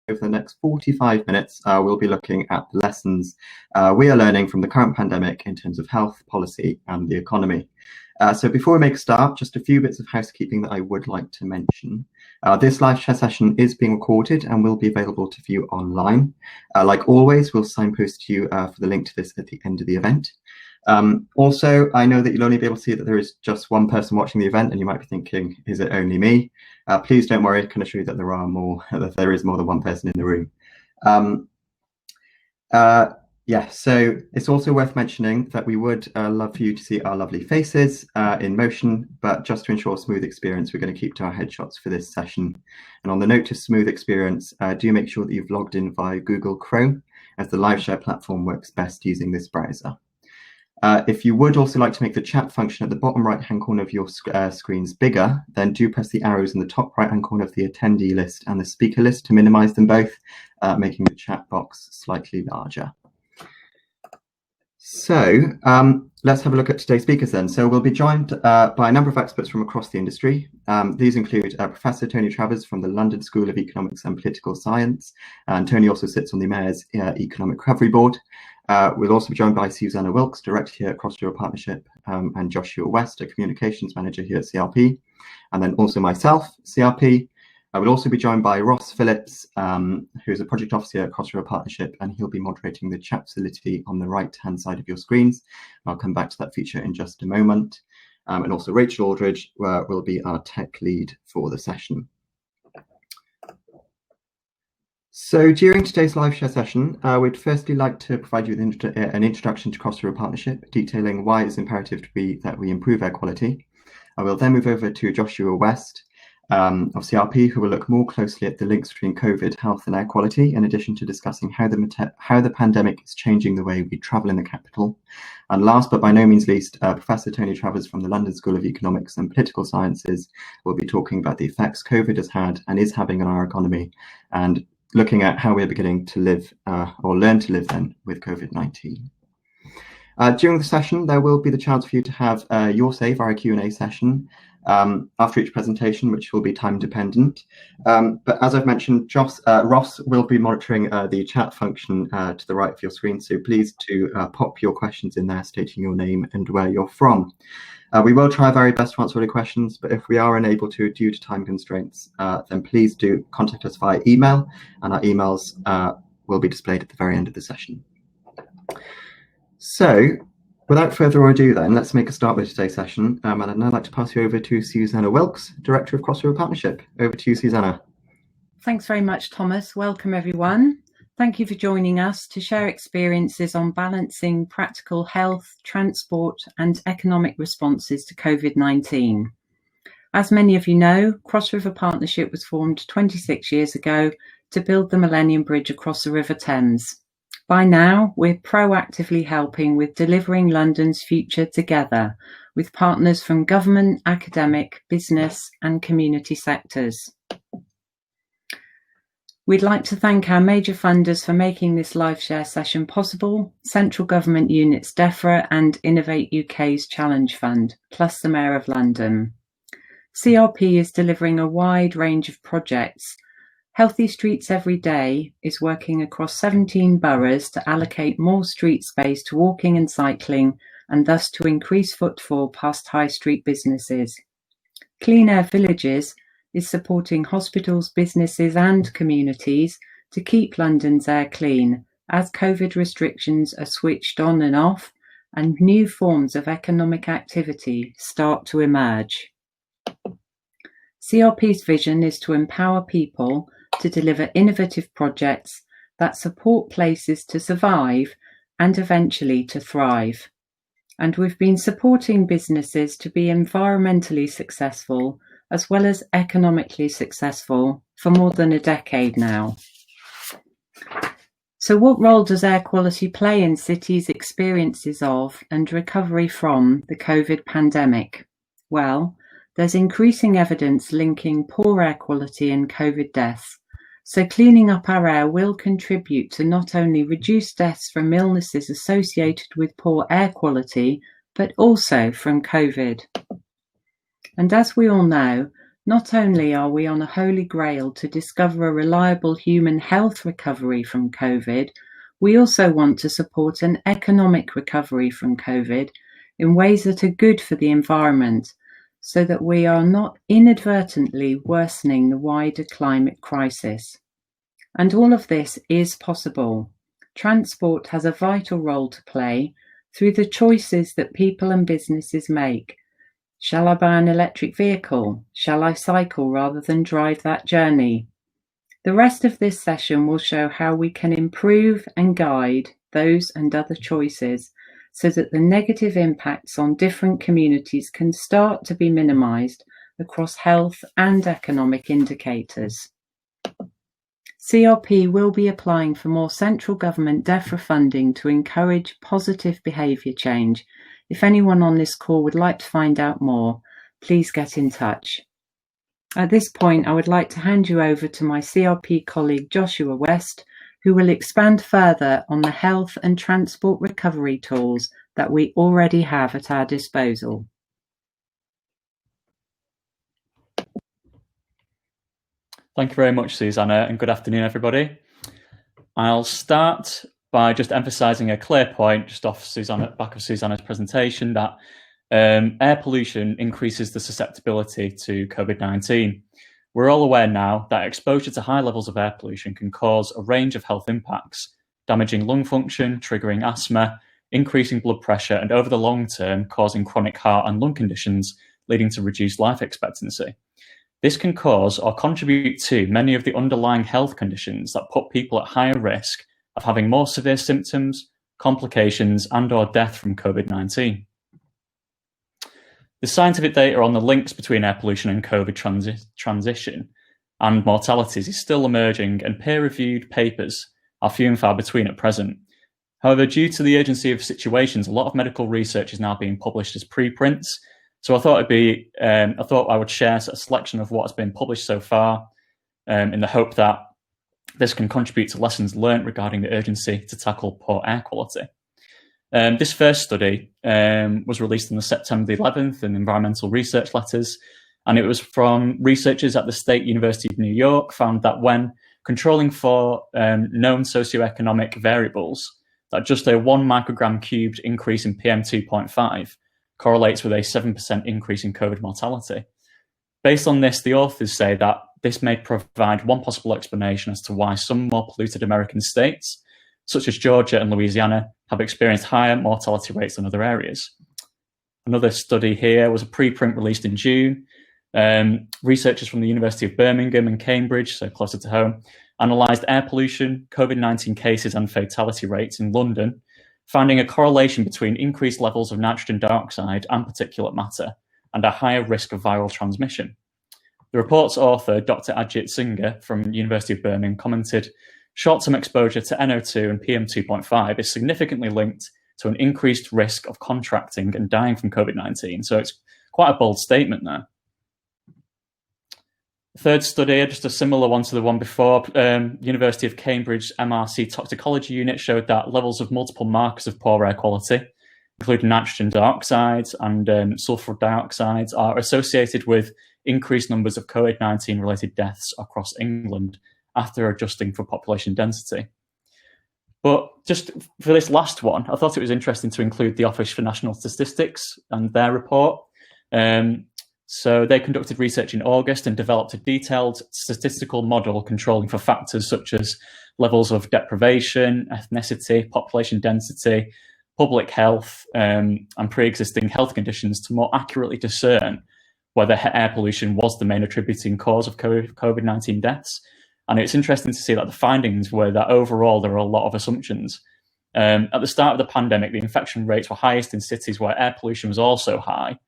over the next 45 minutes, we'll be looking at the lessons we are learning from the current pandemic in terms of health, policy and the economy. So before we make a start, just a few bits of housekeeping that I would like to mention. This LiveShare session is being recorded and will be available to view online. Like always, we'll signpost to you for the link to this at the end of the event. Also, I know that you'll only be able to see that there is just one person watching the event, and you might be thinking, is it only me? Please don't worry, I can assure you that there is more than one person in the room. Yeah, so it's also worth mentioning that we would love for you to see our lovely faces in motion, but just to ensure a smooth experience, we're going to keep to our headshots for this session. And on the note of smooth experience, do make sure that you've logged in via Google Chrome, as the LiveShare platform works best using this browser. If you would also like to make the chat function at the bottom right-hand corner of your screens bigger, then do press the arrows in the top right-hand corner of the attendee list and the speaker list to minimize them both, making the chat box slightly larger. So let's have a look at today's speakers then. So we'll be joined by a number of experts from across the industry. These include Professor Tony Travers from the London School of Economics and Political Science, and Tony also sits on the Mayor's Economic Recovery Board. We'll also be joined by Susanna Wilkes, Director here at Cross River Partnership, and Joshua West, a Communications Manager here at CRP, and then also myself, CRP. I will also be joined by Ross Phillips, who is a Project Officer at Cross River Partnership, and he'll be moderating the chat facility on the right-hand side of your screens. I'll come back to that feature in just a moment. And also Rachel Aldridge will be our tech lead for the session. So during today's LiveShare session, we'd firstly like to provide you with an introduction to Cross River Partnership, detailing why it's imperative that we improve air quality. I will then move over to Joshua West of CRP, who will look more closely at the links between COVID, health and air quality, in addition to discussing how the pandemic is changing the way we travel in the capital. And last but by no means least, Professor Tony Travers from the London School of Economics and Political Sciences will be talking about the effects COVID has had and is having on our economy, and looking at how we are beginning to live or learn to live then with COVID-19. During the session, there will be the chance for you to have your say via a Q&A session after each presentation, which will be time dependent. But as I've mentioned, Ross will be monitoring the chat function to the right of your screen, so please do pop your questions in there, stating your name and where you're from. We will try our very best to answer all the questions, but if we are unable to due to time constraints, then please do contact us via email, and our emails will be displayed at the very end of the session. So without further ado then, let's make a start with today's session. And I'd now like to pass you over to Susanna Wilkes, Director of Cross River Partnership. Over to you, Susanna. Thanks very much, Thomas. Welcome, everyone. Thank you for joining us to share experiences on balancing practical health, transport and economic responses to COVID-19. As many of you know, Cross River Partnership was formed 26 years ago to build the Millennium Bridge across the River Thames. By now, we're proactively helping with delivering London's future together, with partners from government, academic, business and community sectors. We'd like to thank our major funders for making this LiveShare session possible: Central Government Units DEFRA and Innovate UK's Challenge Fund, plus the Mayor of London. CRP is delivering a wide range of projects. Healthy Streets Every Day is working across 17 boroughs to allocate more street space to walking and cycling, and thus to increase footfall past high street businesses. Clean Air Villages is supporting hospitals, businesses and communities to keep London's air clean as COVID restrictions are switched on and off and new forms of economic activity start to emerge. CRP's vision is to empower people to deliver innovative projects that support places to survive and eventually to thrive. And we've been supporting businesses to be environmentally successful as well as economically successful for more than a decade now. So what role does air quality play in cities' experiences of and recovery from the COVID pandemic? Well, there's increasing evidence linking poor air quality and COVID deaths. So cleaning up our air will contribute to not only reduce deaths from illnesses associated with poor air quality, but also from COVID. And as we all know, Not only are we on a holy grail to discover a reliable human health recovery from COVID, we also want to support an economic recovery from COVID in ways that are good for the environment, so that we are not inadvertently worsening the wider climate crisis. And all of this is possible. Transport has a vital role to play through the choices that people and businesses make. Shall I buy an electric vehicle? Shall I cycle rather than drive that journey? The rest of this session will show how we can improve and guide those and other choices so that the negative impacts on different communities can start to be minimised across health and economic indicators. CRP will be applying for more central government DEFRA funding to encourage positive behaviour change. If anyone on this call would like to find out more, please get in touch. At this point, I would like to hand you over to my CRP colleague Joshua West, who will expand further on the health and transport recovery tools that we already have at our disposal. Thank you very much, Susanna, and good afternoon, everybody. I'll start by just emphasising a clear point just off back of Susanna's presentation, that air pollution increases the susceptibility to COVID-19. We're all aware now that exposure to high levels of air pollution can cause a range of health impacts, damaging lung function, triggering asthma, increasing blood pressure, and over the long term, causing chronic heart and lung conditions, leading to reduced life expectancy. This can cause or contribute to many of the underlying health conditions that put people at higher risk of having more severe symptoms, complications, and/or death from COVID-19. The scientific data on the links between air pollution and COVID transition and mortalities is still emerging, and peer-reviewed papers are few and far between at present. However, due to the urgency of situations, a lot of medical research is now being published as preprints. So I thought I would share a selection of what has been published so far, in the hope that this can contribute to lessons learned regarding the urgency to tackle poor air quality. This first study was released on the September 11th in Environmental Research Letters, and it was from researchers at the State University of New York, found that when controlling for known socioeconomic variables, that just a 1 microgram cubed increase in PM2.5 correlates with a 7% increase in COVID mortality. Based on this, the authors say that this may provide one possible explanation as to why some more polluted American states, such as Georgia and Louisiana, have experienced higher mortality rates than other areas. Another study here was a preprint released in June. Researchers from the University of Birmingham and Cambridge, so closer to home, analysed air pollution, COVID-19 cases and fatality rates in London, finding a correlation between increased levels of nitrogen dioxide and particulate matter and a higher risk of viral transmission. The report's author, Dr. Ajit Singh from the University of Birmingham, commented, short-term exposure to NO2 and PM2.5 is significantly linked to an increased risk of contracting and dying from COVID-19. So it's quite a bold statement there. Third study, just a similar one to the one before, University of Cambridge MRC toxicology unit showed that levels of multiple markers of poor air quality, including nitrogen dioxides and sulfur dioxides, are associated with increased numbers of COVID-19 related deaths across England after adjusting for population density. But just for this last one, I thought it was interesting to include the Office for National Statistics and their report. So they conducted research in August and developed a detailed statistical model controlling for factors such as levels of deprivation, ethnicity, population density, public health, and pre-existing health conditions to more accurately discern whether air pollution was the main attributing cause of COVID-19 deaths. And it's interesting to see that the findings were that overall there are a lot of assumptions. At the start of the pandemic, the infection rates were highest in cities where air pollution was also high.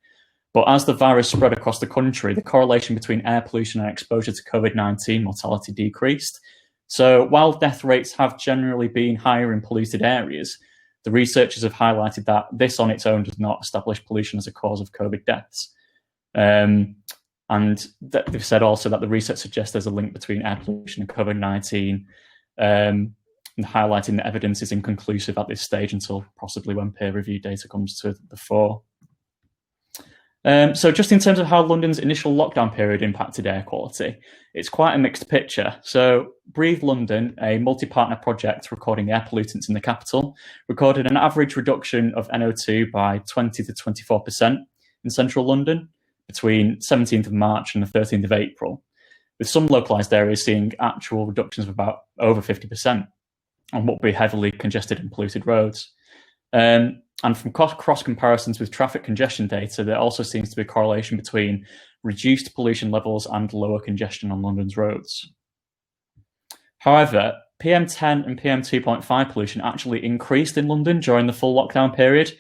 But as the virus spread across the country, the correlation between air pollution and exposure to COVID-19 mortality decreased. So while death rates have generally been higher in polluted areas, the researchers have highlighted that this on its own does not establish pollution as a cause of COVID deaths. And they've said also that the research suggests there's a link between air pollution and COVID-19, and highlighting that evidence is inconclusive at this stage until possibly when peer-reviewed data comes to the fore. So just in terms of how London's initial lockdown period impacted air quality, it's quite a mixed picture. So Breathe London, a multi-partner project recording air pollutants in the capital, recorded an average reduction of NO2 by 20 to 24% in central London between 17th of March and the 13th of April, with some localised areas seeing actual reductions of about over 50% on what would be heavily congested and polluted roads. And from cross comparisons with traffic congestion data, there also seems to be a correlation between reduced pollution levels and lower congestion on London's roads. However, PM10 and PM2.5 pollution actually increased in London during the full lockdown period,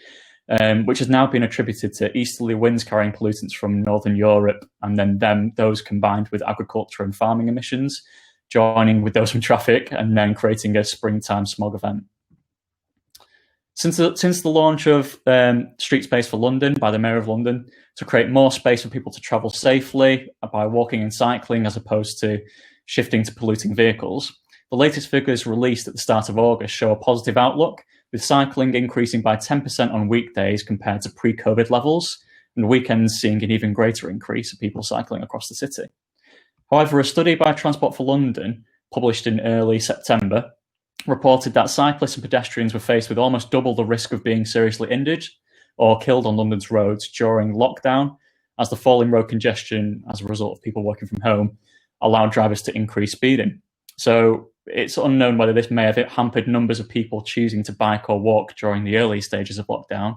which has now been attributed to easterly winds carrying pollutants from Northern Europe, and then those combined with agriculture and farming emissions, joining with those from traffic, and then creating a springtime smog event. Since the launch of Street Space for London by the Mayor of London to create more space for people to travel safely by walking and cycling as opposed to shifting to polluting vehicles, the latest figures released at the start of August show a positive outlook, with cycling increasing by 10% on weekdays compared to pre-COVID levels, and weekends seeing an even greater increase of people cycling across the city. However, a study by Transport for London, published in early September, reported that cyclists and pedestrians were faced with almost double the risk of being seriously injured or killed on London's roads during lockdown, as the fall in road congestion as a result of people working from home allowed drivers to increase speeding. So it's unknown whether this may have hampered numbers of people choosing to bike or walk during the early stages of lockdown,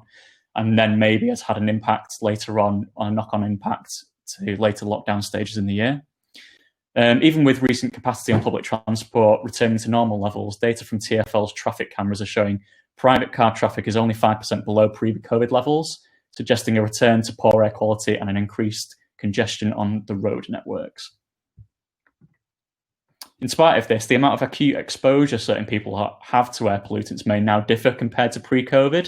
and then maybe has had an impact later on, a knock-on impact to later lockdown stages in the year. Even with recent capacity on public transport returning to normal levels, data from TfL's traffic cameras are showing private car traffic is only 5% below pre-COVID levels, suggesting a return to poor air quality and an increased congestion on the road networks. In spite of this, the amount of acute exposure certain people have to air pollutants may now differ compared to pre-COVID.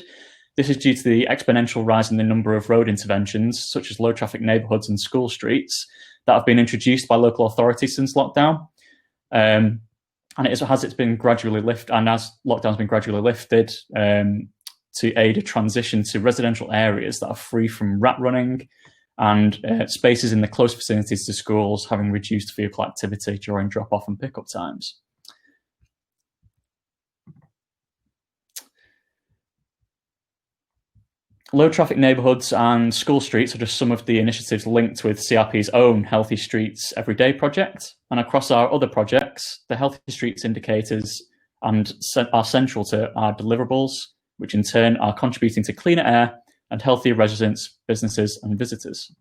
This is due to the exponential rise in the number of road interventions, such as low traffic neighbourhoods and school streets, that have been introduced by local authorities since lockdown. And as lockdown's been gradually lifted to aid a transition to residential areas that are free from rat running, and spaces in the close vicinities to schools having reduced vehicle activity during drop-off and pick-up times. Low traffic neighbourhoods and school streets are just some of the initiatives linked with CRP's own Healthy Streets Everyday project. And across our other projects, the Healthy Streets indicators are central to our deliverables, which in turn are contributing to cleaner air and healthier residents, businesses and visitors.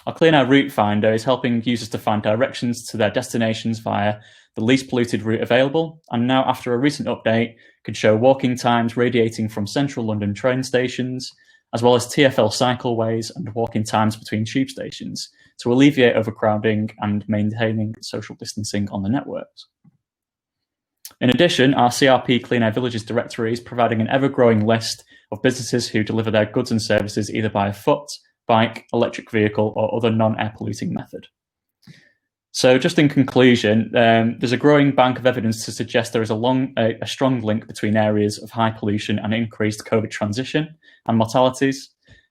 Our Clean Air Route Finder is helping users to find directions to their destinations via the least polluted route available, and now after a recent update can show walking times radiating from central London train stations, as well as TfL cycleways and walking times between tube stations to alleviate overcrowding and maintaining social distancing on the networks. In addition, our CRP Clean Air Villages directory is providing an ever-growing list of businesses who deliver their goods and services either by foot, bike, electric vehicle, or other non-air polluting method. So just in conclusion, there's a growing bank of evidence to suggest there is a strong link between areas of high pollution and increased COVID transition and mortalities.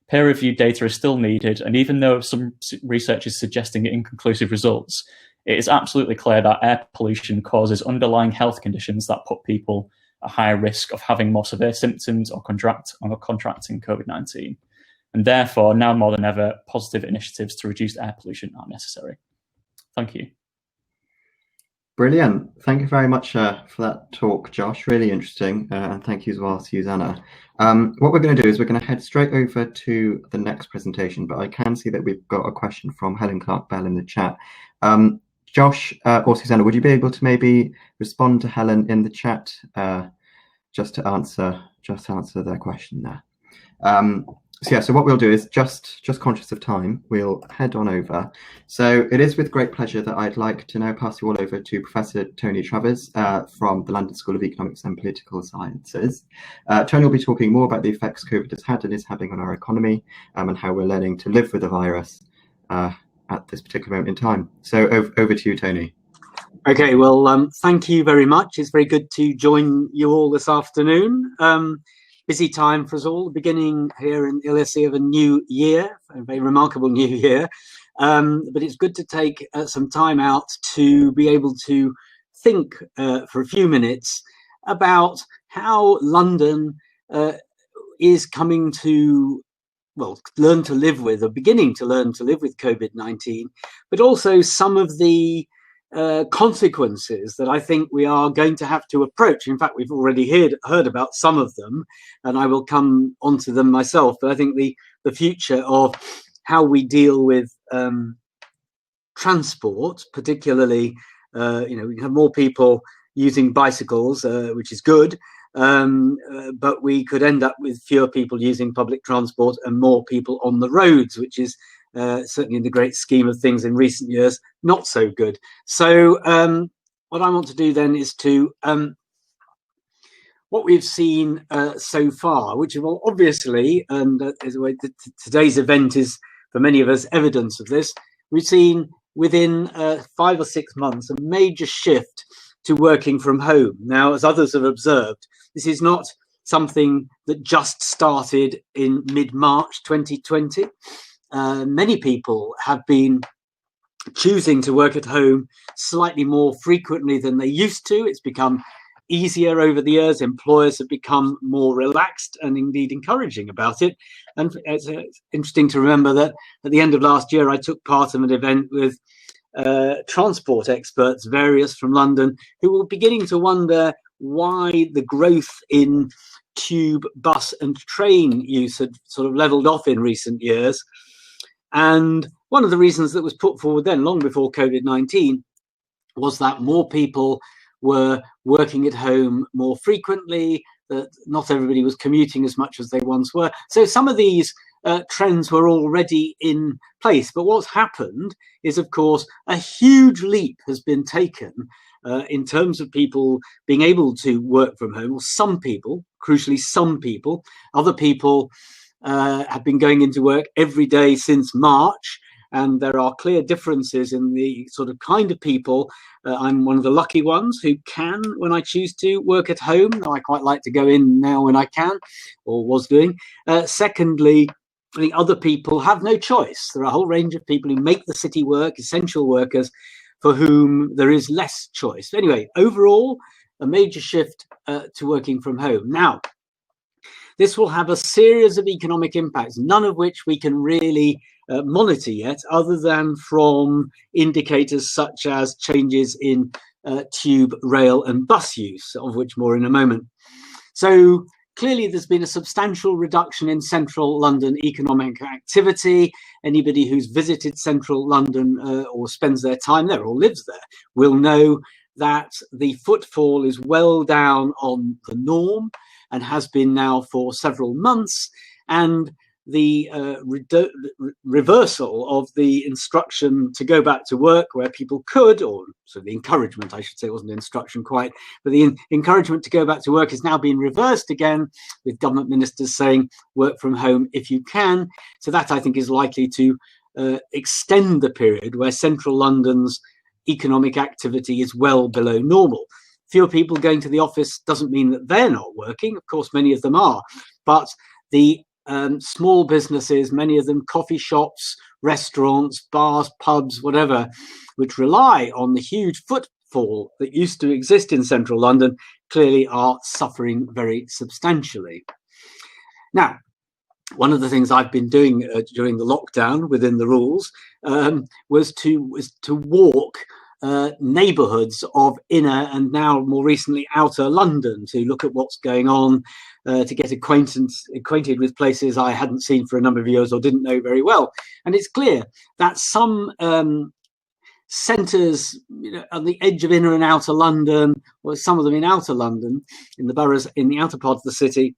Peer-reviewed data is still needed, and even though some research is suggesting inconclusive results, it is absolutely clear that air pollution causes underlying health conditions that put people at higher risk of having more severe symptoms or contracting COVID-19. And therefore, now more than ever, positive initiatives to reduce air pollution are necessary. Thank you. Brilliant. Thank you very much for that talk, Josh. Really interesting. And thank you as well, Susanna. What we're going to do is we're going to head straight over to the next presentation, but I can see that we've got a question from Helen Clark-Bell in the chat. Josh or Susanna, would you be able to maybe respond to Helen in the chat just to answer their question there? So yeah, so what we'll do is just conscious of time, we'll head on over. So it is with great pleasure that I'd like to now pass you all over to Professor Tony Travers from the London School of Economics and Political Sciences. Tony will be talking more about the effects COVID has had and is having on our economy and how we're learning to live with the virus at this particular moment in time. So over to you, Tony. Okay, well, thank you very much. It's very good to join you all this afternoon. busy time for us all, beginning here in LSE of a new year, a very remarkable new year. But it's good to take some time out to be able to think for a few minutes about how London is coming to, well, learn to live with, or beginning to learn to live with COVID-19, but also some of the consequences that I think we are going to have to approach. In fact, we've already heard about some of them, and I will come onto them myself. But I think the future of how we deal with transport, particularly, we have more people using bicycles, which is good, but we could end up with fewer people using public transport and more people on the roads, which is certainly in the great scheme of things in recent years, not so good. So what I want to do then is to what we've seen so far, which will obviously, and today's event is for many of us evidence of this, we've seen within 5 or 6 months a major shift to working from home. Now, as others have observed, this is not something that just started in mid-March 2020. Many people have been choosing to work at home slightly more frequently than they used to. It's become easier over the years. Employers have become more relaxed and indeed encouraging about it. And it's interesting to remember that at the end of last year, I took part in an event with transport experts, various from London, who were beginning to wonder why the growth in tube, bus and train use had sort of leveled off in recent years. And one of the reasons that was put forward then, long before COVID-19, was that more people were working at home more frequently, that not everybody was commuting as much as they once were. So some of these trends were already in place. But what's happened is, of course, a huge leap has been taken in terms of people being able to work from home, or some people, crucially some people. Other people have been going into work every day since March, and there are clear differences in the sort of kind of people. I'm one of the lucky ones who can, when I choose to, work at home. I quite like to go in now when I can, or was doing. Secondly, I think other people have no choice. There are a whole range of people who make the city work, essential workers, for whom there is less choice. Anyway, overall, a major shift to working from home. Now, this will have a series of economic impacts, none of which we can really monitor yet, other than from indicators such as changes in tube, rail and bus use, of which more in a moment. So clearly there's been a substantial reduction in central London economic activity. Anybody who's visited central London or spends their time there or lives there will know that the footfall is well down on the norm and has been now for several months. And the reversal of the instruction to go back to work where people could, or so the encouragement, I should say, it wasn't instruction quite, but the encouragement to go back to work has now been reversed again, with government ministers saying work from home if you can. So that, I think, is likely to extend the period where central London's economic activity is well below normal. Fewer people going to the office doesn't mean that they're not working. Of course, many of them are, but the small businesses, many of them coffee shops, restaurants, bars, pubs, whatever, which rely on the huge footfall that used to exist in central London, clearly are suffering very substantially. Now, one of the things I've been doing during the lockdown within the rules was to walk neighbourhoods of inner and now more recently outer London to look at what's going on, to get acquainted with places I hadn't seen for a number of years or didn't know very well. And it's clear that some centres, on the edge of inner and outer London, or some of them in outer London, in the boroughs in the outer part of the city,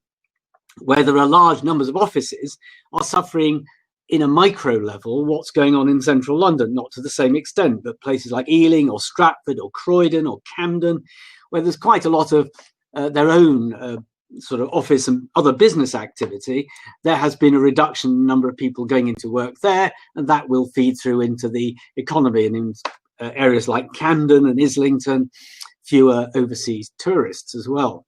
where there are large numbers of offices, are suffering in a micro level what's going on in central London, not to the same extent, but places like Ealing or Stratford or Croydon or Camden, where there's quite a lot of their own sort of office and other business activity, there has been a reduction in the number of people going into work there, and that will feed through into the economy. And in areas like Camden and Islington, fewer overseas tourists as well.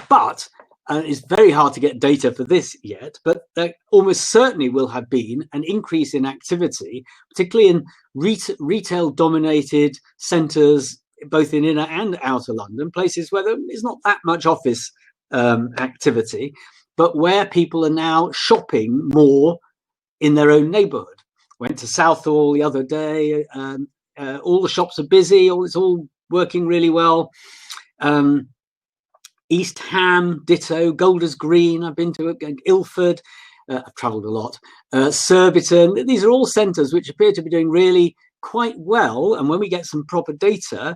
But it's very hard to get data for this yet, but there almost certainly will have been an increase in activity, particularly in retail-dominated centres, both in inner and outer London, places where there is not that much office activity, but where people are now shopping more in their own neighbourhood. Went to Southall the other day. All the shops are busy. It's all working really well. East Ham, ditto. Golders Green, I've been to. Ilford, I've travelled a lot. Surbiton. These are all centres which appear to be doing really quite well. And when we get some proper data,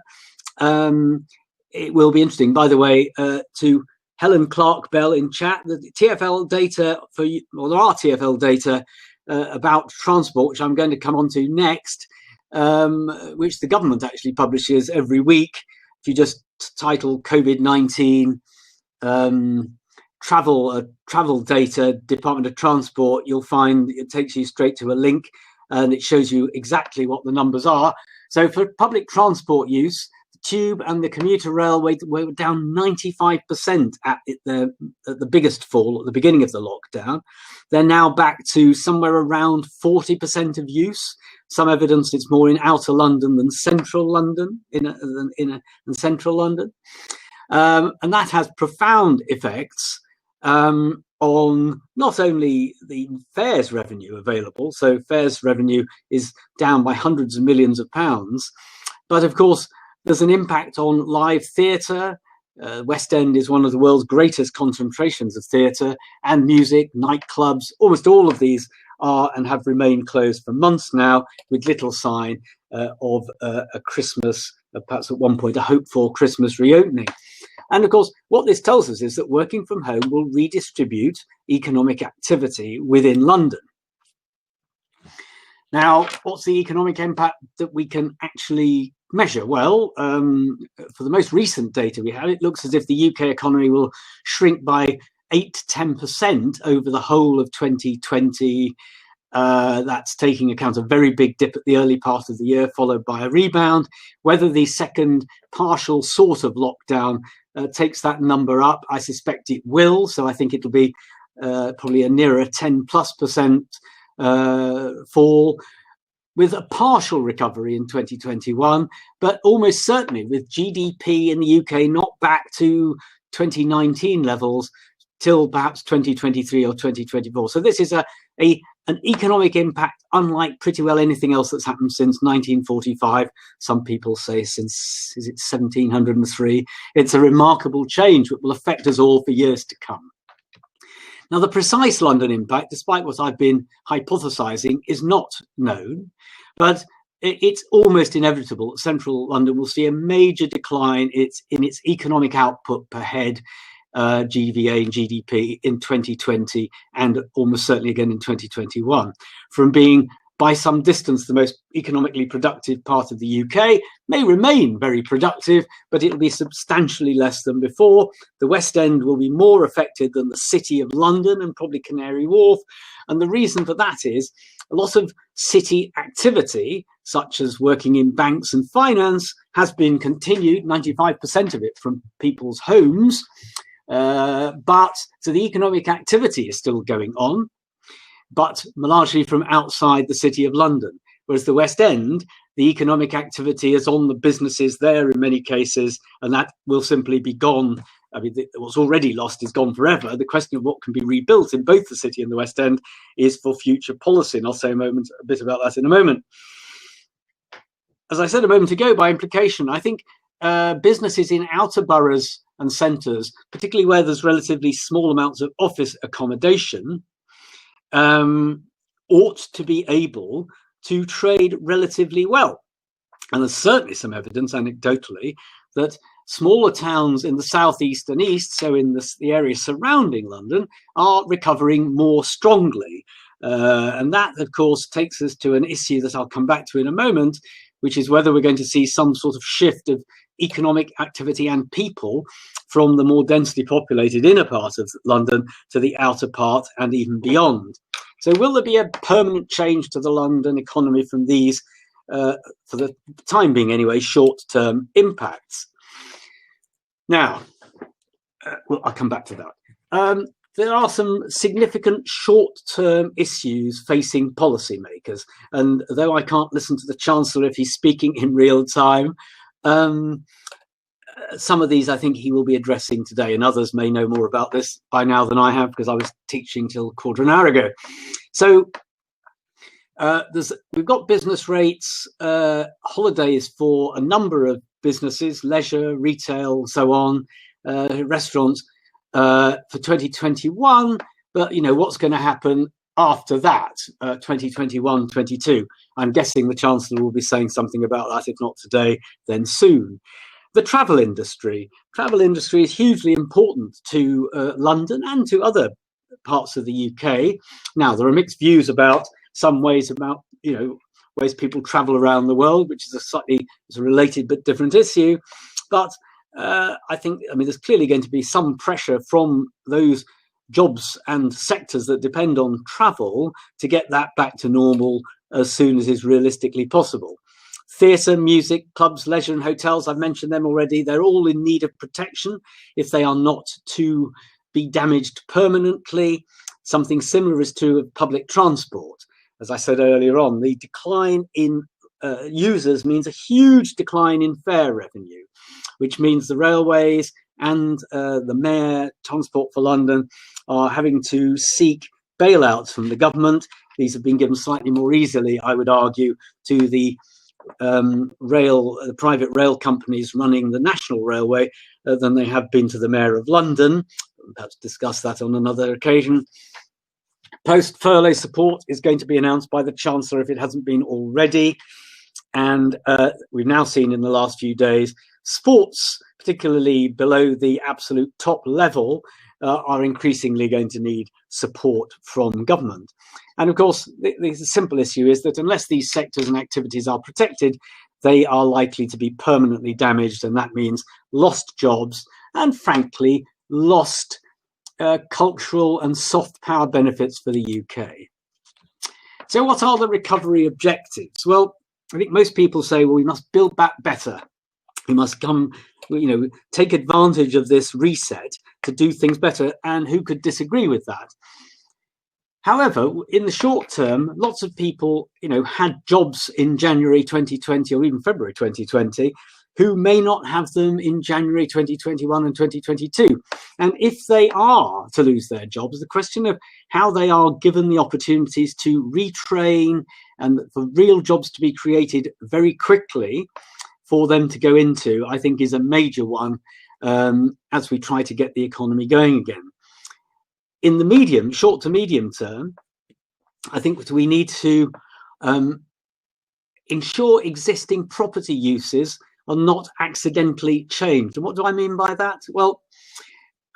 it will be interesting. By the way, to Helen Clark Bell in chat, the TfL data there are TfL data about transport, which I'm going to come on to next, which the government actually publishes every week. If you just title COVID-19 travel data, Department of Transport, you'll find it takes you straight to a link and it shows you exactly what the numbers are. So for public transport use, the tube and the commuter railway were down 95% at the biggest fall at the beginning of the lockdown. They're now back to somewhere around 40% of use. Some evidence it's more in outer London than central London, than central London. And that has profound effects on not only the fares revenue available, so fares revenue is down by hundreds of millions of pounds, but of course there's an impact on live theatre. West End is one of the world's greatest concentrations of theatre and music, nightclubs. Almost all of these are and have remained closed for months now, with little sign of a Christmas, perhaps at one point a hoped-for Christmas reopening. And of course, what this tells us is that working from home will redistribute economic activity within London. Now, what's the economic impact that we can actually measure? Well, for the most recent data we have, it looks as if the UK economy will shrink by 8 to 10% over the whole of 2020. That's taking account of a very big dip at the early part of the year, followed by a rebound. Whether the second partial sort of lockdown takes that number up, I suspect it will. So I think it'll be probably a nearer 10+% fall, with a partial recovery in 2021, but almost certainly with GDP in the UK not back to 2019 levels till perhaps 2023 or 2024. So this is an economic impact unlike pretty well anything else that's happened since 1945. Some people say since, is it 1703? It's a remarkable change that will affect us all for years to come. Now, the precise London impact, despite what I've been hypothesizing, is not known, but it's almost inevitable that central London will see a major decline in its economic output per head, GVA and GDP, in 2020 and almost certainly again in 2021, from being by some distance the most economically productive part of the UK. May remain very productive, but it'll be substantially less than before. The West End will be more affected than the City of London and probably Canary Wharf. And the reason for that is a lot of city activity, such as working in banks and finance, has been continued, 95% of it from people's homes. But so the economic activity is still going on, but largely from outside the City of London. Whereas the West End, the economic activity is on the businesses there in many cases, and that will simply be gone. I mean, what's already lost is gone forever. The question of what can be rebuilt in both the City and the West End is for future policy, and I'll say a bit about that in a moment. As I said a moment ago, by implication, I think businesses in outer boroughs and centres, particularly where there's relatively small amounts of office accommodation, ought to be able to trade relatively well. And there's certainly some evidence anecdotally that smaller towns in the southeast and east, so in the area surrounding London, are recovering more strongly. And that, of course, takes us to an issue that I'll come back to in a moment, which is whether we're going to see some sort of shift of economic activity and people from the more densely populated inner part of London to the outer part and even beyond. So will there be a permanent change to the London economy from these, for the time being anyway, short-term impacts? Now, well, I'll come back to that. there are some significant short-term issues facing policymakers. And though I can't listen to the Chancellor if he's speaking in real time, some of these I think he will be addressing today, and others may know more about this by now than I have, because I was teaching till a quarter of an hour ago. So we've got business rates, holidays for a number of businesses, leisure, retail, so on, restaurants, for 2021. But, you know, what's going to happen after that, 2021, 22? I'm guessing the Chancellor will be saying something about that, if not today, then soon. The travel industry. Travel industry is hugely important to London and to other parts of the UK. Now, there are mixed views about some ways about, you know, ways people travel around the world, which is a related but different issue. But I think, I mean, there's clearly going to be some pressure from those jobs and sectors that depend on travel to get that back to normal as soon as is realistically possible. Theatre, music, clubs, leisure and hotels, I've mentioned them already. They're all in need of protection if they are not to be damaged permanently. Something similar is true of public transport. As I said earlier on, the decline in users means a huge decline in fare revenue, which means the railways and the Mayor, Transport for London, are having to seek bailouts from the government. These have been given slightly more easily, I would argue, to the private rail companies running the national railway than they have been to the Mayor of London. We'll perhaps discuss that on another occasion. Post-furlough support is going to be announced by the Chancellor if it hasn't been already. And we've now seen in the last few days, sports, particularly below the absolute top level, are increasingly going to need support from government. And of course, the simple issue is that unless these sectors and activities are protected, they are likely to be permanently damaged. And that means lost jobs and, frankly, lost cultural and soft power benefits for the UK. So what are the recovery objectives? Well, I think most people say, well, we must build back better. We must take advantage of this reset to do things better. And who could disagree with that? However, in the short term, lots of people, had jobs in January 2020 or even February 2020 who may not have them in January 2021 and 2022. And if they are to lose their jobs, the question of how they are given the opportunities to retrain and for real jobs to be created very quickly for them to go into, I think is a major one as we try to get the economy going again. In the short to medium term, I think we need to ensure existing property uses are not accidentally changed. And what do I mean by that? Well,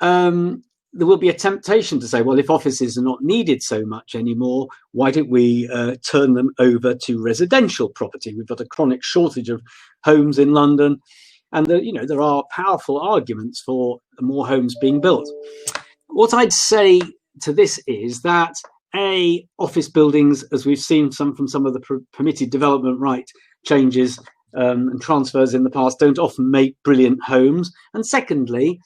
there will be a temptation to say, well, if offices are not needed so much anymore, why don't we turn them over to residential property? We've got a chronic shortage of homes in London, and there are powerful arguments for more homes being built. What I'd say to this is that office buildings, as we've seen from some of the permitted development right changes and transfers in the past, don't often make brilliant homes. And secondly,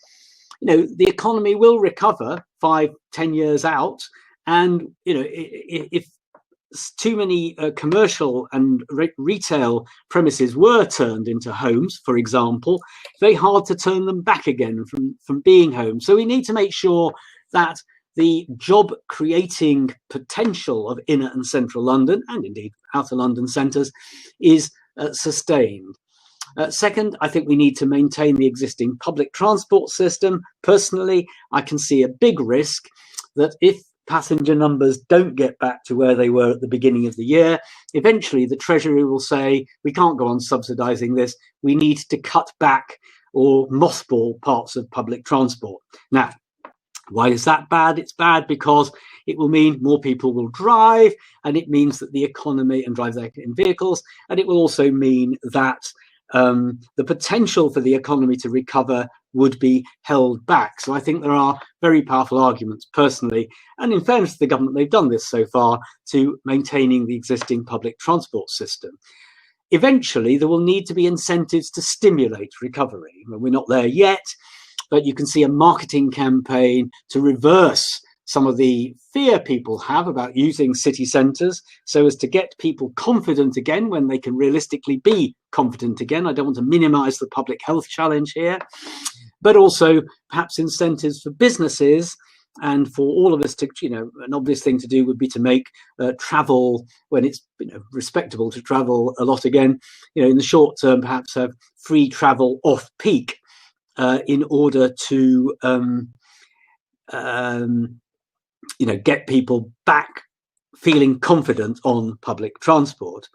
the economy will recover 5-10 years out, and if too many commercial and retail premises were turned into homes, for example, very hard to turn them back again from being homes. So we need to make sure that the job creating potential of inner and central London, and indeed outer London centres, is sustained. Second, I think we need to maintain the existing public transport system. Personally, I can see a big risk that if passenger numbers don't get back to where they were at the beginning of the year, eventually the Treasury will say, we can't go on subsidising this. We need to cut back or mothball parts of public transport. Now, why is that bad? It's bad because it will mean more people will drive, and it means that the economy and drive in vehicles, and it will also mean that the potential for the economy to recover would be held back. So I think there are very powerful arguments personally, and in fairness to the government, they've done this so far, to maintaining the existing public transport system. Eventually, there will need to be incentives to stimulate recovery. We're not there yet, but you can see a marketing campaign to reverse some of the fear people have about using city centres, so as to get people confident again when they can realistically be confident again. I don't want to minimise the public health challenge here, but also perhaps incentives for businesses and for all of us to, an obvious thing to do would be to make travel, when it's respectable to travel a lot again, in the short term, perhaps have free travel off peak in order to get people back feeling confident on public transport.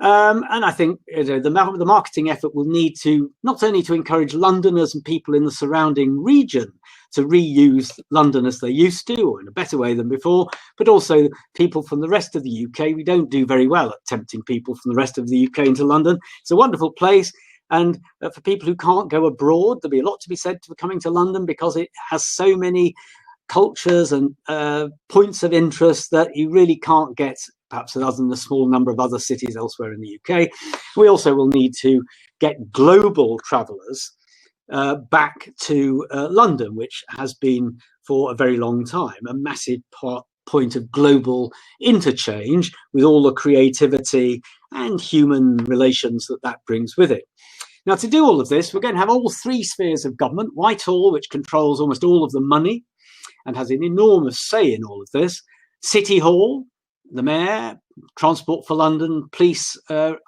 And I think the marketing effort will need to not only to encourage Londoners and people in the surrounding region to reuse London as they used to, or in a better way than before, but also people from the rest of the UK. We don't do very well at tempting people from the rest of the UK into London. It's a wonderful place. And for people who can't go abroad, there'll be a lot to be said for coming to London, because it has so many cultures and points of interest that you really can't get, perhaps other than a small number of other cities elsewhere in the UK. We also will need to get global travellers back to London, which has been for a very long time a massive point of global interchange, with all the creativity and human relations that brings with it. Now, to do all of this, we're going to have all three spheres of government: Whitehall, which controls almost all of the money and has an enormous say in all of this; City Hall, the Mayor, Transport for London, police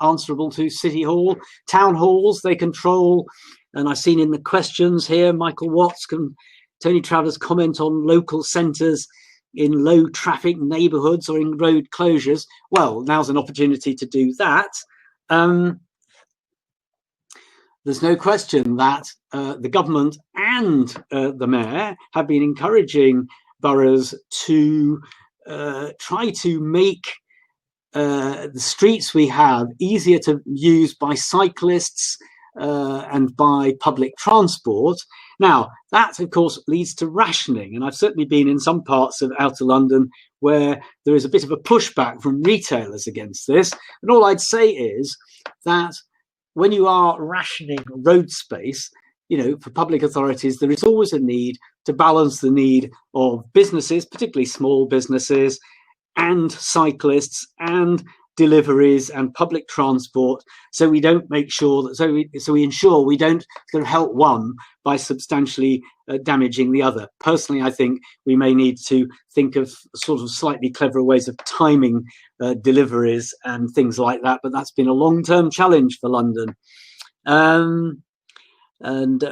answerable to City Hall; town halls, they control, and I've seen in the questions here, Michael Watts, Tony Travers comment on local centres in low traffic neighbourhoods or in road closures. Well, now's an opportunity to do that. There's no question that the government and the Mayor have been encouraging boroughs to try to make the streets we have easier to use by cyclists and by public transport. Now, that, of course, leads to rationing. And I've certainly been in some parts of outer London where there is a bit of a pushback from retailers against this. And all I'd say is that when you are rationing road space, for public authorities, there is always a need to balance the need of businesses, particularly small businesses, and cyclists, and deliveries and public transport, so we don't make sure that so we ensure we don't sort of help one by substantially damaging the other. Personally, I think we may need to think of sort of slightly cleverer ways of timing deliveries and things like that, but that's been a long-term challenge for London. And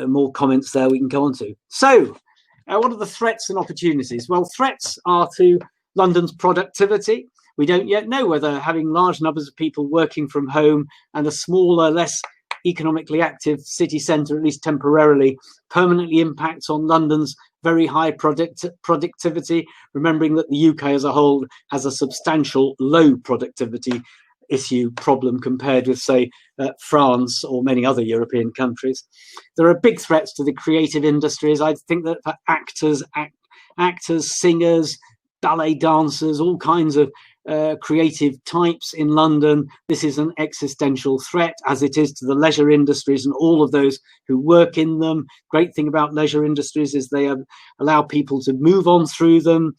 more comments there we can go on to. So what are the threats and opportunities? Well, threats are to London's productivity. We don't yet know whether having large numbers of people working from home and a smaller, less economically active city centre, at least temporarily, permanently impacts on London's very high productivity, remembering that the UK as a whole has a substantial low productivity problem compared with, say, France or many other European countries. There are big threats to the creative industries. I think that for actors, singers, ballet dancers, all kinds of creative types in London, this is an existential threat, as it is to the leisure industries and all of those who work in them. Great thing about leisure industries is they allow people to move on through them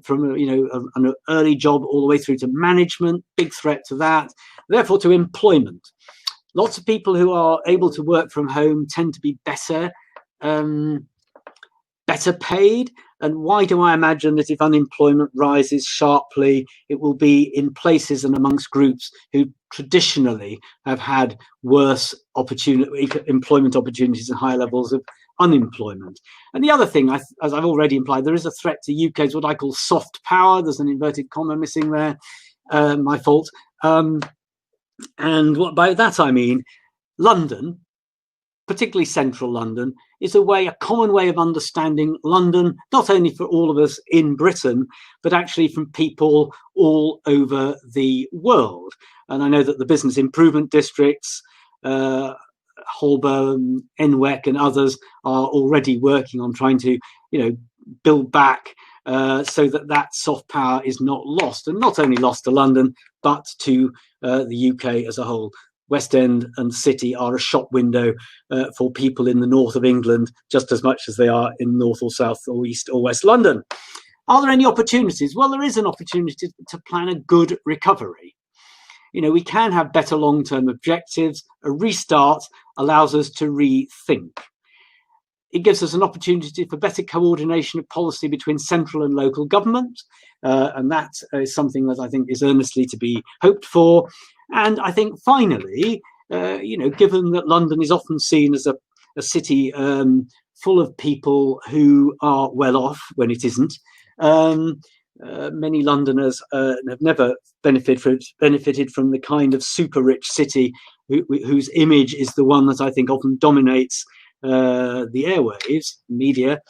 from an early job all the way through to management. Big threat to that. Therefore, to employment. Lots of people who are able to work from home tend to be better paid. And why do I imagine that if unemployment rises sharply, it will be in places and amongst groups who traditionally have had worse employment opportunities and higher levels of unemployment? And the other thing, as I've already implied, there is a threat to UK's what I call soft power. There's an inverted comma missing there, my fault. And what by that I mean, London, particularly central London, is a common way of understanding London, not only for all of us in Britain, but actually from people all over the world. And I know that the business improvement districts, Holborn, NWEC and others are already working on trying to, build back so that soft power is not lost, and not only lost to London, but to the UK as a whole. West End and City are a shop window for people in the north of England, just as much as they are in north or south or east or west London. Are there any opportunities? Well, there is an opportunity to plan a good recovery. You know, we can have better long-term objectives. A restart allows us to rethink. It gives us an opportunity for better coordination of policy between central and local government. And that is something that I think is earnestly to be hoped for. And I think finally, you know, given that London is often seen as a city full of people who are well off when it isn't, many Londoners have never benefited from the kind of super rich city whose image is the one that I think often dominates the airwaves, media.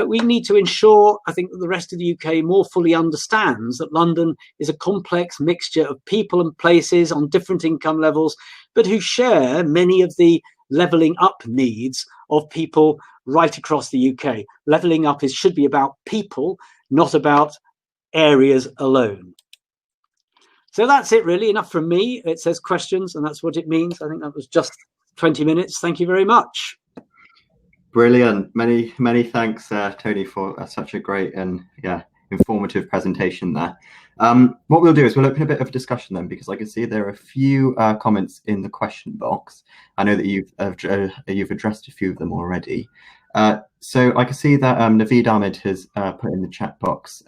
We need to ensure, I think, that the rest of the UK more fully understands that London is a complex mixture of people and places on different income levels, but who share many of the levelling up needs of people right across the UK. Levelling up should be about people, not about areas alone. So that's it, really. Enough from me. It says questions, and that's what it means. I think that was just 20 minutes. Thank you very much. Brilliant. Many thanks, Tony, for such a great and informative presentation there. What we'll do is we'll open a bit of a discussion then, because I can see there are a few comments in the question box. I know that you've addressed a few of them already. So I can see that Naveed Ahmed has put in the chat box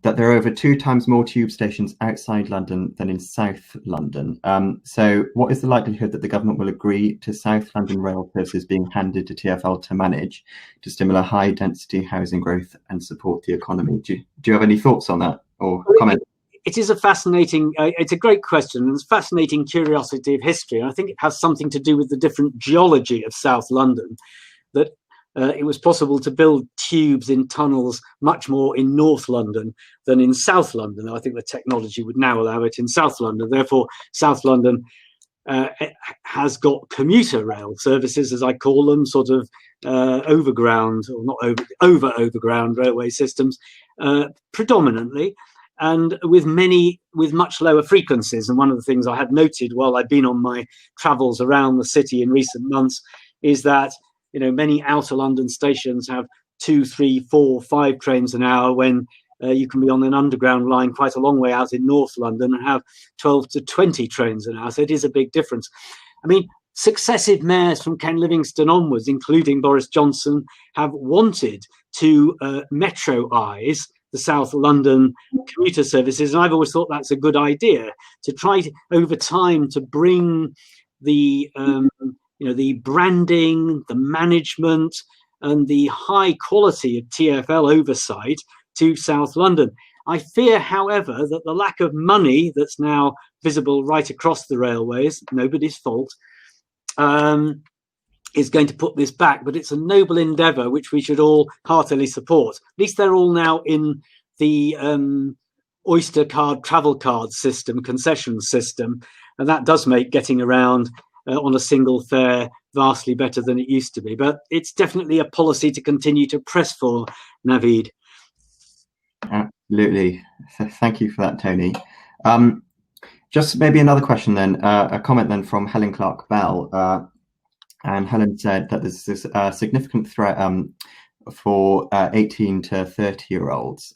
that there are over 2 times more tube stations outside London than in South London. So what is the likelihood that the government will agree to South London rail services being handed to TfL to manage to stimulate high density housing growth and support the economy? Do you have any thoughts on that or comment? It is a fascinating, it's a great question, and it's a fascinating curiosity of history. And I think it has something to do with the different geology of South London, that it was possible to build tubes in tunnels much more in North London than in South London. I think the technology would now allow it in South London. Therefore, South London has got commuter rail services, as I call them, sort of overground, or not overground railway systems, predominantly, and with much lower frequencies. And one of the things I had noted while I've been on my travels around the city in recent months is that, you know, many outer London stations have 2, 3, 4, 5 trains an hour, when you can be on an underground line quite a long way out in North London and have 12 to 20 trains an hour. So it is a big difference. I mean, successive mayors from Ken Livingstone onwards, including Boris Johnson, have wanted to metroise the South London commuter services. And I've always thought that's a good idea, to try to, over time, to bring the the branding, the management, and the high quality of TfL oversight to South London. I fear, however, that the lack of money that's now visible right across the railways, nobody's fault, is going to put this back. But it's a noble endeavour which we should all heartily support. At least they're all now in the Oyster card, travel card system, concession system, and that does make getting around on a single fare vastly better than it used to be. But it's definitely a policy to continue to press for, Naveed. Absolutely. Thank you for that, Tony. Just maybe another question then, a comment then from Helen Clark-Bell. And Helen said that there's this significant threat for 18 to 30-year-olds,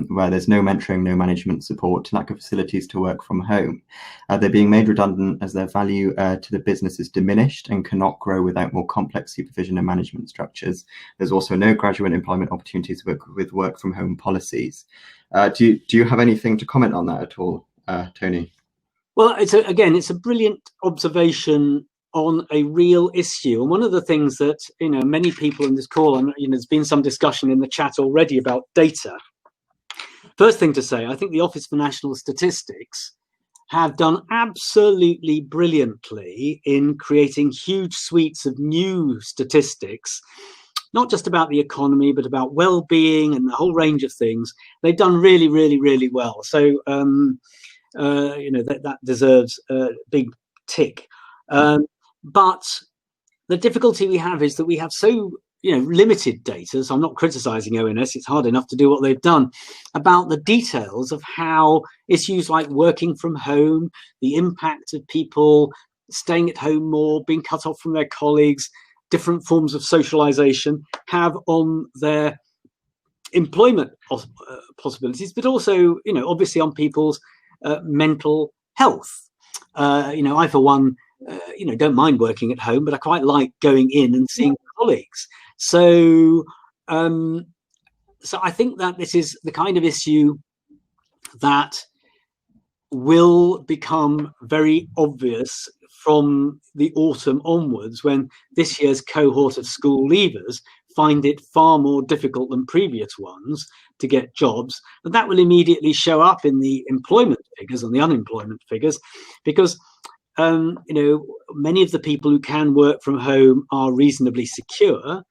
where there's no mentoring, no management support, lack of facilities to work from home. They're being made redundant as their value to the business is diminished and cannot grow without more complex supervision and management structures. There's also no graduate employment opportunities with work from home policies. Do you have anything to comment on that at all, Tony? Well, it's a brilliant observation on a real issue. And one of the things that, you know, many people in this call, and there's been some discussion in the chat already about data. First thing to say, I think the Office for National Statistics have done absolutely brilliantly in creating huge suites of new statistics, not just about the economy, but about well-being and a whole range of things. They've done really, really, really well. So, that deserves a big tick. But the difficulty we have is that we have so limited data, so I'm not criticizing ONS, it's hard enough to do what they've done, about the details of how issues like working from home, the impact of people staying at home more, being cut off from their colleagues, different forms of socialization have on their employment possibilities, but also, obviously on people's mental health. I, for one, don't mind working at home, but I quite like going in and seeing colleagues. So I think that this is the kind of issue that will become very obvious from the autumn onwards, when this year's cohort of school leavers find it far more difficult than previous ones to get jobs. And that will immediately show up in the employment figures and the unemployment figures, because many of the people who can work from home are reasonably secure,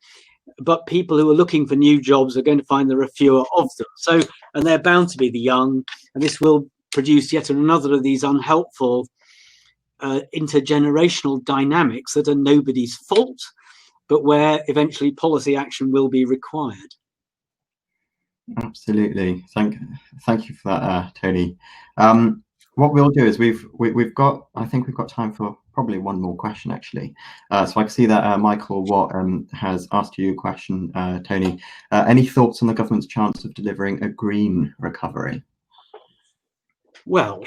but people who are looking for new jobs are going to find there are fewer of them. So, and they're bound to be the young, and this will produce yet another of these unhelpful intergenerational dynamics that are nobody's fault, but where eventually policy action will be required. Absolutely. Thank you for that, Tony. What we'll do is we've got, I think we've got time for probably one more question, actually. So I can see that Michael Watt has asked you a question, Tony. Any thoughts on the government's chance of delivering a green recovery? Well,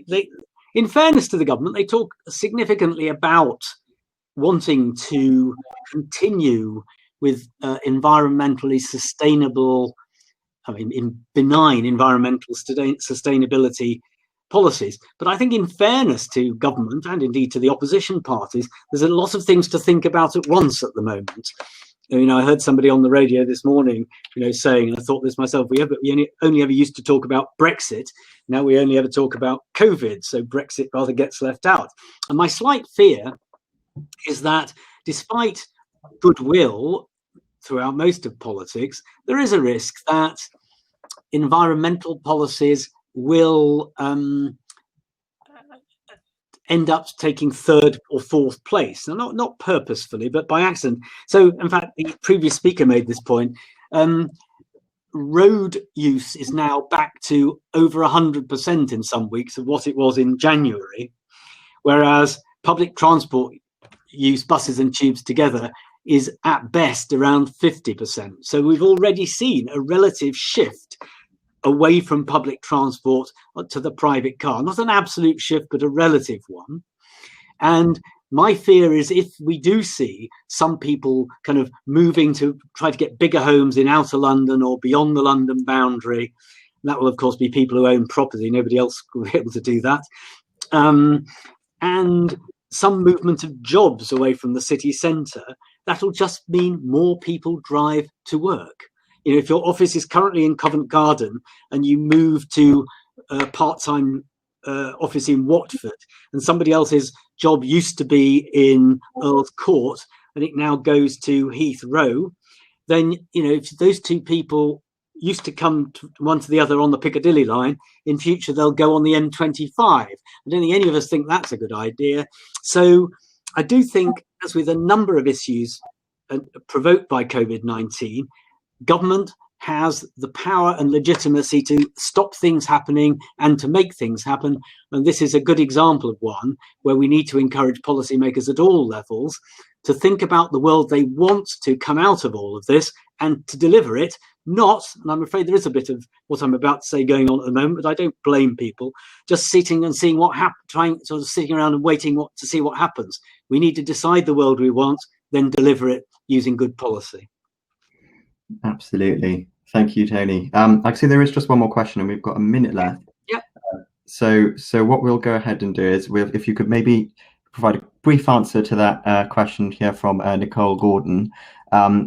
they, in fairness to the government, they talk significantly about wanting to continue with environmentally sustainable, in benign environmental sustainability policies. But I think in fairness to government, and indeed to the opposition parties, there's a lot of things to think about at once at the moment. I heard somebody on the radio this morning, saying, and I thought this myself, we only ever used to talk about Brexit. Now we only ever talk about COVID. So Brexit rather gets left out. And my slight fear is that despite goodwill throughout most of politics, there is a risk that environmental policies will end up taking third or fourth place. Now, not purposefully, but by accident. So, in fact, the previous speaker made this point. Road use is now back to over 100% in some weeks of what it was in January, whereas public transport use, buses and tubes together, is at best around 50%. So we've already seen a relative shift away from public transport to the private car. Not an absolute shift, but a relative one. And my fear is if we do see some people kind of moving to try to get bigger homes in outer London or beyond the London boundary, that will of course be people who own property, nobody else will be able to do that. And some movement of jobs away from the city centre, that'll just mean more people drive to work. If your office is currently in Covent Garden and you move to a part-time office in Watford, and somebody else's job used to be in Earl's Court and it now goes to Heathrow, then if those two people used to come one to the other on the Piccadilly line, in future they'll go on the M25. I don't think any of us think that's a good idea. So I do think, as with a number of issues provoked by COVID-19, government has the power and legitimacy to stop things happening and to make things happen. And this is a good example of one where we need to encourage policymakers at all levels to think about the world they want to come out of all of this and to deliver it, not, and I'm afraid there is a bit of what I'm about to say going on at the moment, but I don't blame people, just sitting and seeing what happens, sitting around and waiting to see what happens. We need to decide the world we want, then deliver it using good policy. Absolutely. Thank you, Tony. I see there is just one more question and we've got a minute left. Yeah. So what we'll go ahead and do is, if you could maybe provide a brief answer to that question here from Nicole Gordon.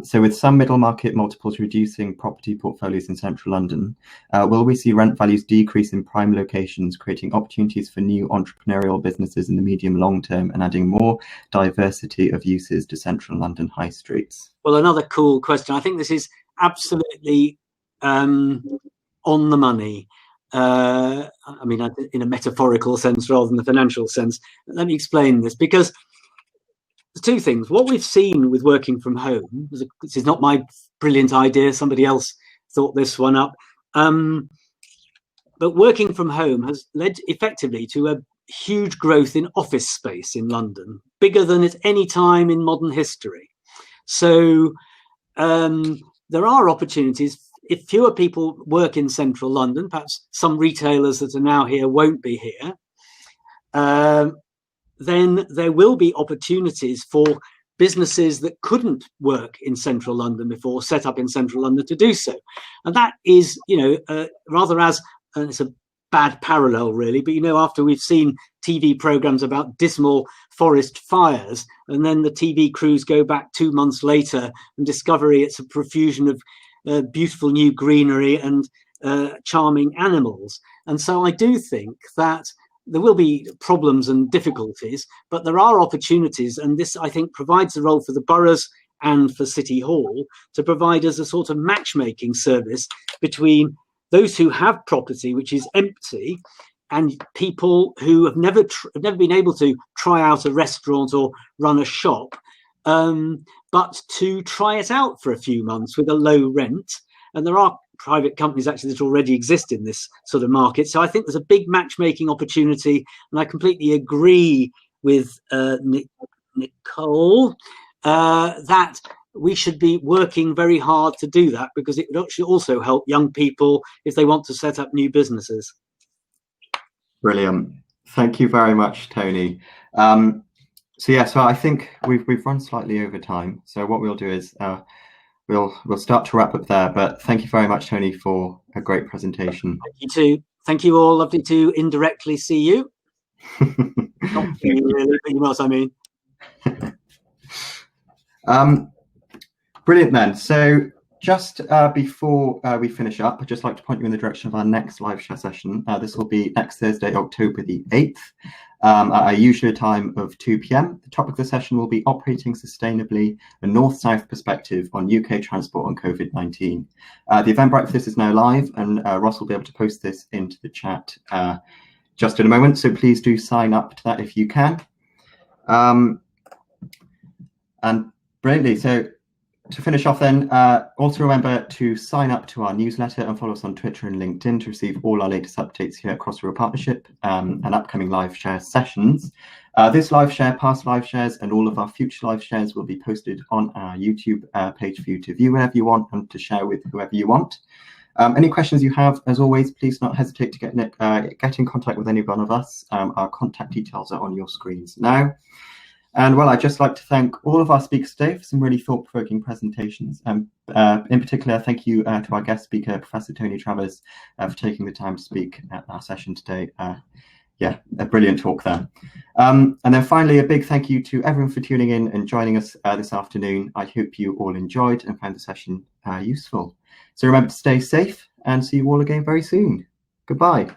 So with some middle market multiples reducing property portfolios in central London, will we see rent values decrease in prime locations, creating opportunities for new entrepreneurial businesses in the medium long term and adding more diversity of uses to central London high streets? Well, another cool question. I think this is absolutely on the money. I mean, in a metaphorical sense rather than the financial sense. Let me explain this, because two things. What we've seen with working from home, this is not my brilliant idea, somebody else thought this one up, but working from home has led effectively to a huge growth in office space in London, bigger than at any time in modern history. So there are opportunities. If fewer people work in central London, perhaps some retailers that are now here won't be here, then there will be opportunities for businesses that couldn't work in central London before, set up in central London, to do so. And that is, rather as, and it's a bad parallel really, but after we've seen TV programs about dismal forest fires, and then the TV crews go back 2 months later and discover it's a profusion of beautiful new greenery and charming animals. And so I do think that there will be problems and difficulties, but there are opportunities, and this, I think, provides a role for the boroughs and for City Hall to provide us a sort of matchmaking service between those who have property which is empty and people who have never been able to try out a restaurant or run a shop, but to try it out for a few months with a low rent. And there are private companies actually that already exist in this sort of market. So I think there's a big matchmaking opportunity, and I completely agree with Nicole that we should be working very hard to do that, because it would actually also help young people if they want to set up new businesses. Brilliant. Thank you very much, Tony. So I think we've run slightly over time. So what we'll do is we'll start to wrap up there. But thank you very much, Tony, for a great presentation. Thank you too. Thank you all. Lovely to indirectly see you. Not you really, but you know what I mean. Brilliant then. So just before we finish up, I'd just like to point you in the direction of our next LiveShare session. This will be next Thursday, October the 8th, at our usual time of 2 p.m. The topic of the session will be operating sustainably, a north-south perspective on UK transport and COVID-19. The Eventbrite for this is now live, and Ross will be able to post this into the chat just in a moment. So please do sign up to that if you can. And brilliantly, so to finish off then, also remember to sign up to our newsletter and follow us on Twitter and LinkedIn to receive all our latest updates here at Crossrail Partnership and upcoming LiveShare sessions. This LiveShare, past LiveShares, and all of our future LiveShares will be posted on our YouTube page for you to view whenever you want and to share with whoever you want. Any questions you have, as always, please not hesitate to get in contact with any one of us. Our contact details are on your screens now. And well, I'd just like to thank all of our speakers today for some really thought-provoking presentations. In particular, thank you to our guest speaker, Professor Tony Travers, for taking the time to speak at our session today. Yeah, a brilliant talk there. And then finally, a big thank you to everyone for tuning in and joining us this afternoon. I hope you all enjoyed and found the session useful. So remember to stay safe and see you all again very soon. Goodbye.